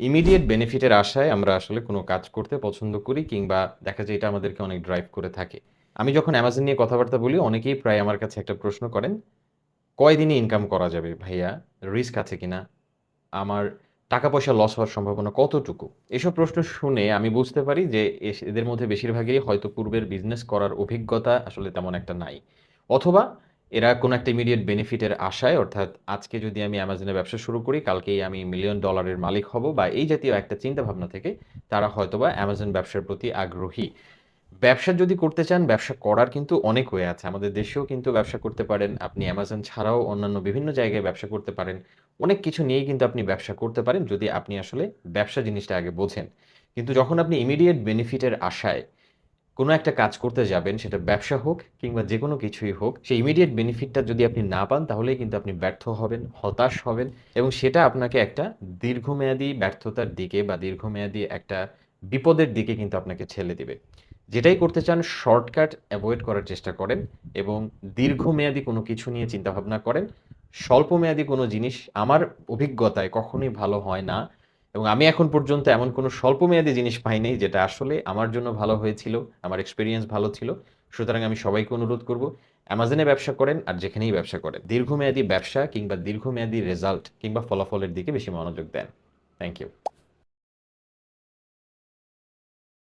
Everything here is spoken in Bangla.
ইমিডিয়েট বেনিফিটের আশায় আমরা আসলে কোনো কাজ করতে পছন্দ করি কিংবা দেখা যায় এটা আমাদেরকে অনেক ড্রাইভ করে থাকে। আমি যখন Amazon নিয়ে কথাবার্তা বলি অনেকেই প্রায় আমার কাছে একটা প্রশ্ন করেন, "কয়দিনে ইনকাম করা যাবে ভাইয়া? রিস্ক আছে কিনা? আমার টাকা-পয়সা লস হওয়ার সম্ভাবনা কতটুকু?" এসব প্রশ্ন শুনে আমি বুঝতে পারি যে এদের মধ্যে বেশিরভাগই হয়তো পূর্বের বিজনেস করার অভিজ্ঞতা আসলে তেমন একটা নাই। অথবা এরা কোনো একটা ইমিডিয়েট বেনিফিট এর আশায় অর্থাৎ আজকে যদি আমি Amazon এ ব্যবসা শুরু করি, কালকেই আমি মিলিয়ন ডলারের মালিক হব বা এই জাতীয় একটা চিন্তাভাবনা থেকে তারা হয়তোবা Amazon ব্যবসার প্রতি আগ্রহী। ব্যবসা যদি করতে চান, ব্যবসা করার কিন্তু অনেক ওয়ে আছে। আমাদের দেশেও কিন্তু ব্যবসা করতে পারেন। আপনি Amazon ছাড়াও অন্যান্য বিভিন্ন জায়গায় ব্যবসা করতে পারেন। অনেক কিছু নিয়েই কিন্তু আপনি ব্যবসা করতে পারেন যদি আপনি আসলে ব্যবসা জিনিসটা আগে বোঝেন। কিন্তু যখন আপনি ইমিডিয়েট বেনিফিট এর আশায় কোনো একটা কাজ করতে যাবেন, সেটা ব্যবসা হোক কিংবা যেকোনো কিছুই হোক, সেই ইমিডিয়েট বেনিফিটটা যদি আপনি না পান, তাহলেই কিন্তু আপনি ব্যর্থ হবেন, হতাশ হবেন এবং সেটা আপনাকে একটা দীর্ঘমেয়াদী ব্যর্থতার দিকে বা দীর্ঘমেয়াদী একটা বিপদের দিকে কিন্তু আপনাকে ঠেলে দিবে। যেটাই করতে চান শর্টকাট এভয়েড করার চেষ্টা করেন এবং দীর্ঘমেয়াদী কোনো কিছু নিয়ে চিন্তাভাবনা করেন। স্বল্পমেয়াদী কোনো জিনিস আমার অভিজ্ঞতায় কখনোই ভালো হয় না এবং আমি এখন পর্যন্ত এমন কোনো স্বল্পমেয়াদী জিনিস পাই নাই যেটা আসলে আমার জন্য ভালো হয়েছিল, আমার এক্সপেরিয়েন্স ভালো ছিল। সুতরাং আমি সবাইকে অনুরোধ করব, Amazon এ ব্যবসা করেন আর যেখানেই ব্যবসা করেন। দীর্ঘমেয়াদী ব্যবসা কিংবা দীর্ঘমেয়াদী রেজাল্ট কিংবা ফলাফলের দিকে বেশি মনোযোগ দেন। Thank you.